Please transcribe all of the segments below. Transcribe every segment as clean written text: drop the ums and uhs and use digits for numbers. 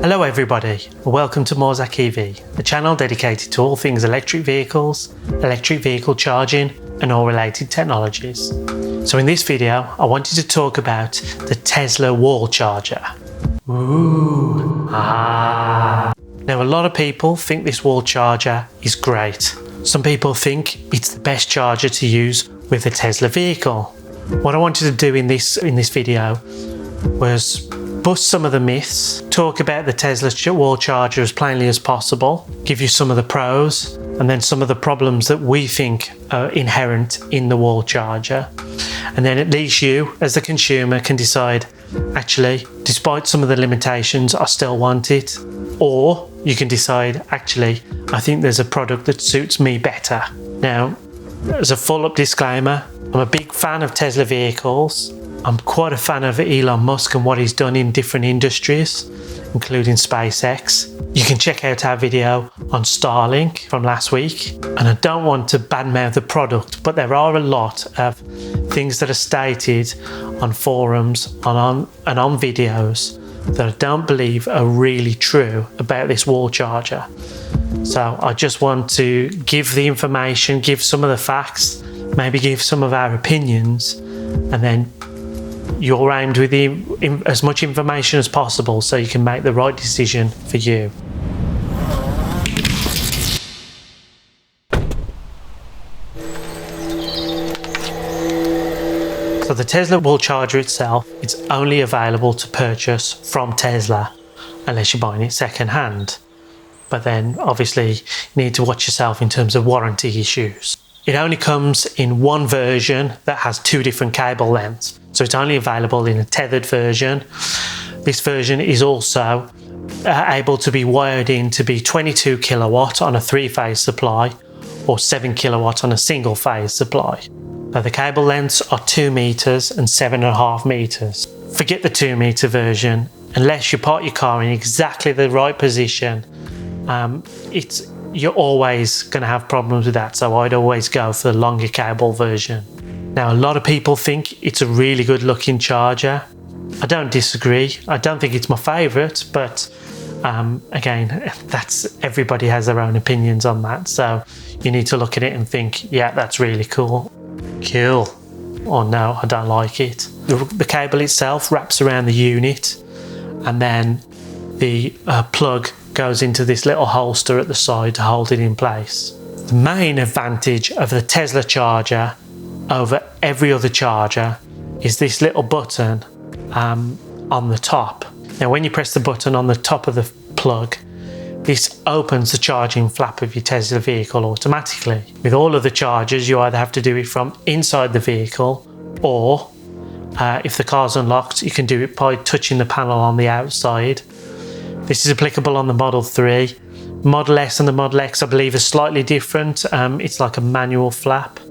Hello everybody, and welcome to Morzak EV, a channel dedicated to all things electric vehicles, electric vehicle charging and all related technologies. So in this video, I wanted to talk about the Tesla wall charger. Now a lot of people think this wall charger is great. Some people think it's the best charger to use with a Tesla vehicle. What I wanted to do in this video was bust some of the myths, talk about the Tesla wall charger as plainly as possible, give you some of the pros and then some of the problems that we think are inherent in the wall charger. And then at least you, as the consumer, can decide, actually, despite some of the limitations, I still want it. Or you can decide, actually, I think there's a product that suits me better. Now, as a full-up disclaimer, I'm a big fan of Tesla vehicles. I'm quite a fan of Elon Musk and what he's done in different industries, including SpaceX. You can check out our video on Starlink from last week. And I don't want to badmouth the product, but there are a lot of things that are stated on forums and on videos that I don't believe are really true about this wall charger. So I just want to give the information, give some of the facts, maybe give some of our opinions, and then you're aimed with as much information as possible so you can make the right decision for you. So the Tesla wall charger itself, it's only available to purchase from Tesla unless you're buying it second hand. But then obviously you need to watch yourself in terms of warranty issues. It only comes in one version that has two different cable lengths. So it's only available in a tethered version. This version is also able to be wired in to be 22 kilowatt on a 3-phase supply or 7 kilowatt on a single phase supply. Now the cable lengths are 2 meters and 7.5 meters. Forget the 2 meter version. Unless you park your car in exactly the right position, you're always going to have problems with that. So I'd always go for the longer cable version. Now, a lot of people think it's a really good looking charger. I don't disagree. I don't think it's my favorite, but again, everybody has their own opinions on that. So you need to look at it and think, yeah, that's really cool. Cool. Or no, I don't like it. The cable itself wraps around the unit, and then the plug goes into this little holster at the side to hold it in place. The main advantage of the Tesla charger over every other charger is this little button on the top. Now when you press the button on the top of the plug, this opens the charging flap of your Tesla vehicle automatically. With all of the chargers, you either have to do it from inside the vehicle, or if the car's unlocked, you can do it by touching the panel on the outside. This is applicable on the Model 3. Model S and the Model X, I believe, are slightly different. It's like a manual flap.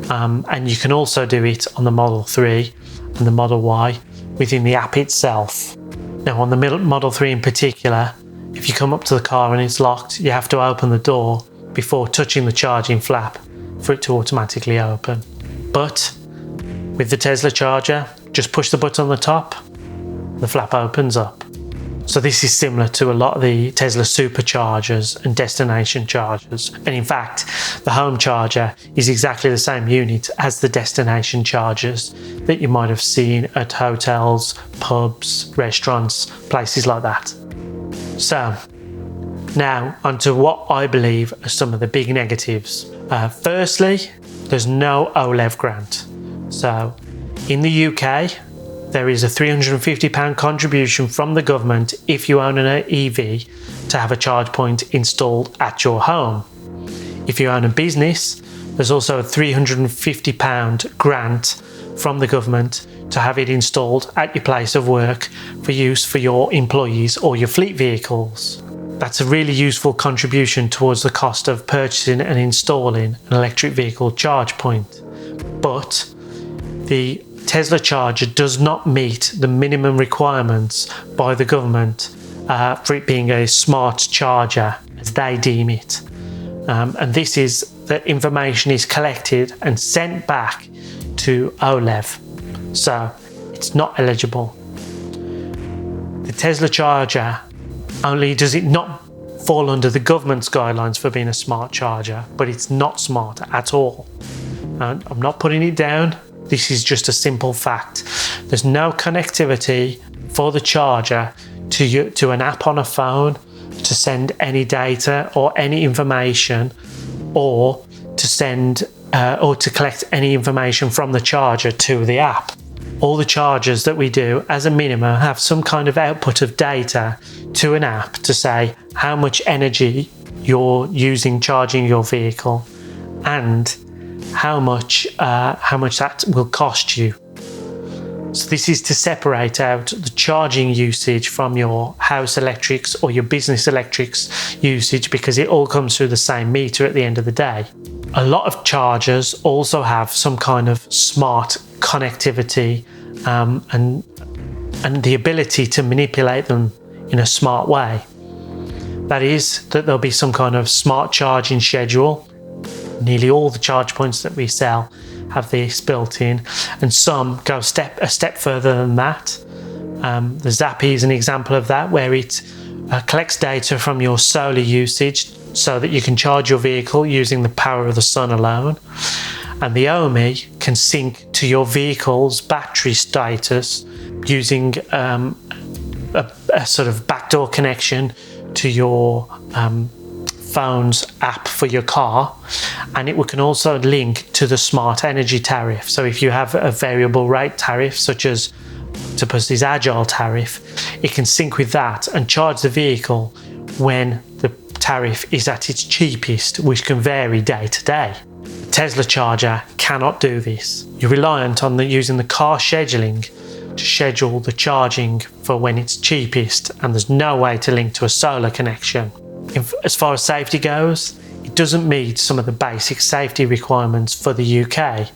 And you can also do it on the Model 3 and the Model Y within the app itself. Now on the Model 3 in particular, if you come up to the car and it's locked, you have to open the door before touching the charging flap for it to automatically open. But with the Tesla charger, just push the button on the top, the flap opens up. So this is similar to a lot of the Tesla superchargers and destination chargers. And in fact, the home charger is exactly the same unit as the destination chargers that you might have seen at hotels, pubs, restaurants, places like that. So now onto what I believe are some of the big negatives. Firstly, there's no OZEV grant. So in the UK, there is a £350 contribution from the government if you own an EV to have a charge point installed at your home. If you own a business, there's also a £350 grant from the government to have it installed at your place of work for use for your employees or your fleet vehicles. That's a really useful contribution towards the cost of purchasing and installing an electric vehicle charge point. But the Tesla charger does not meet the minimum requirements by the government for it being a smart charger as they deem it. And this is that information is collected and sent back to OZEV. So it's not eligible. The Tesla charger Only does it not fall under the government's guidelines for being a smart charger, but it's not smart at all. And I'm not putting it down. This is just a simple fact. There's no connectivity for the charger to an app on a phone to send any data or any information, or to send or to collect any information from the charger to the app. All the chargers that we do, as a minimum, have some kind of output of data to an app to say how much energy you're using charging your vehicle and how much that will cost you. So this is to separate out the charging usage from your house electrics or your business electrics usage, because it all comes through the same meter at the end of the day. A lot of chargers also have some kind of smart connectivity and the ability to manipulate them in a smart way. That is, that there'll be some kind of smart charging schedule. Nearly all the charge points that we sell have this built in, and some go a step further than that. The Zappy is an example of that, where it collects data from your solar usage so that you can charge your vehicle using the power of the sun alone. And the OMI can sync to your vehicle's battery status using a sort of backdoor connection to your phone's app for your car, and it can also link to the smart energy tariff. So if you have a variable rate tariff, such as this agile tariff, it can sync with that and charge the vehicle when the tariff is at its cheapest, which can vary day to day. The Tesla charger cannot do this. You're reliant on using the car scheduling to schedule the charging for when it's cheapest, and there's no way to link to a solar connection. As far as safety goes, it doesn't meet some of the basic safety requirements for the UK.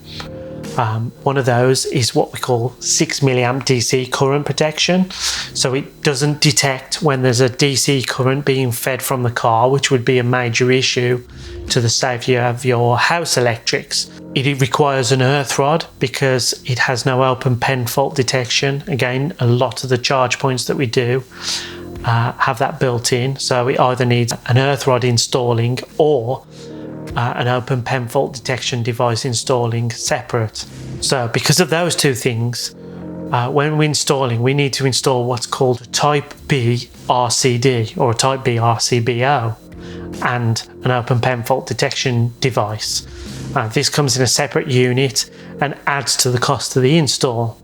One of those is what we call 6 milliamp DC current protection. So it doesn't detect when there's a DC current being fed from the car, which would be a major issue to the safety of your house electrics. It requires an earth rod because it has no open pen fault detection. Again, a lot of the charge points that we do have that built in, so it either needs an earth rod installing or an open pen fault detection device installing separate. So because of those two things, when we're installing, we need to install what's called a Type B RCD or a Type B RCBO and an open pen fault detection device. This comes in a separate unit and adds to the cost of the install.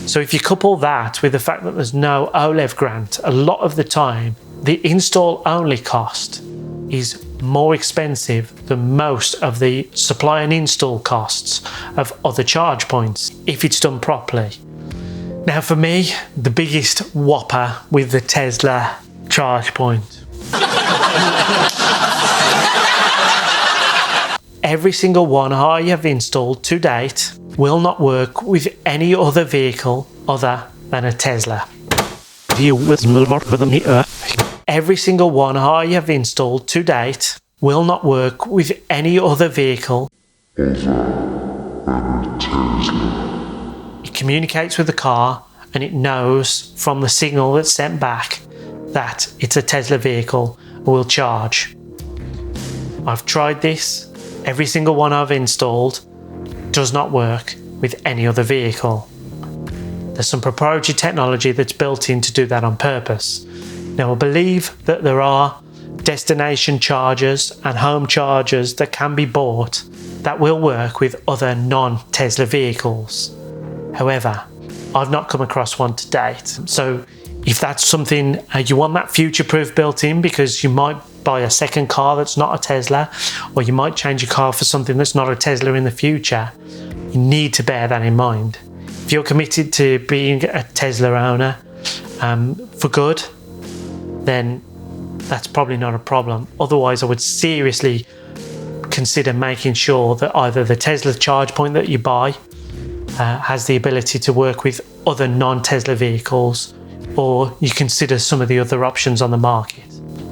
So if you couple that with the fact that there's no OZEV grant, a lot of the time the install only cost is more expensive than most of the supply and install costs of other charge points if it's done properly. Now for me, the biggest whopper with the Tesla charge point. Every single one I have installed to date will not work with any other vehicle other than a Tesla. Every single one I have installed to date will not work with any other vehicle other than a Tesla. It communicates with the car and it knows from the signal that's sent back that it's a Tesla vehicle and will charge. I've tried this. Every single one I've installed does not work with any other vehicle. There's some proprietary technology that's built in to do that on purpose. Now I believe that there are destination chargers and home chargers that can be bought that will work with other non-Tesla vehicles. However, I've not come across one to date. So if that's something you want that future-proof built in, because you might buy a second car that's not a Tesla, or you might change your car for something that's not a Tesla in the future, you need to bear that in mind. If you're committed to being a Tesla owner for good, then that's probably not a problem. Otherwise, I would seriously consider making sure that either the Tesla charge point that you buy has the ability to work with other non-Tesla vehicles, or you consider some of the other options on the market.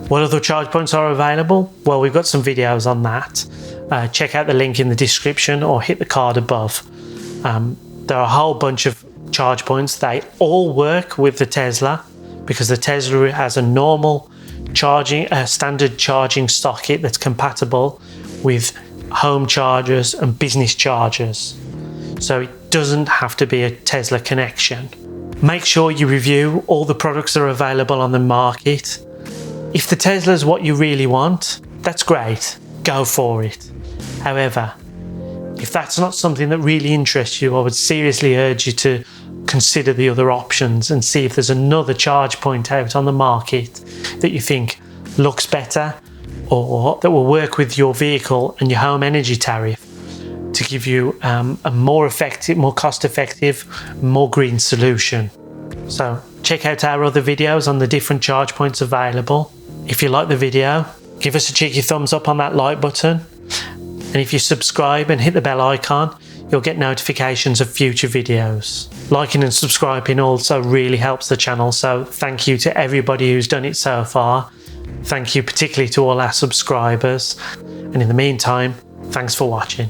What other charge points are available? Well, we've got some videos on that. Check out the link in the description or hit the card above. There are a whole bunch of charge points. They all work with the Tesla because the Tesla has a normal standard charging socket that's compatible with home chargers and business chargers. So it doesn't have to be a Tesla connection. Make sure you review all the products that are available on the market. If the Tesla is what you really want, that's great, go for it. However, if that's not something that really interests you, I would seriously urge you to consider the other options and see if there's another charge point out on the market that you think looks better or that will work with your vehicle and your home energy tariff to give you a more effective, more cost-effective, more green solution. So check out our other videos on the different charge points available. If you like the video, give us a cheeky thumbs up on that like button. And if you subscribe and hit the bell icon, you'll get notifications of future videos. Liking and subscribing also really helps the channel, so thank you to everybody who's done it so far. Thank you particularly to all our subscribers. And in the meantime, thanks for watching.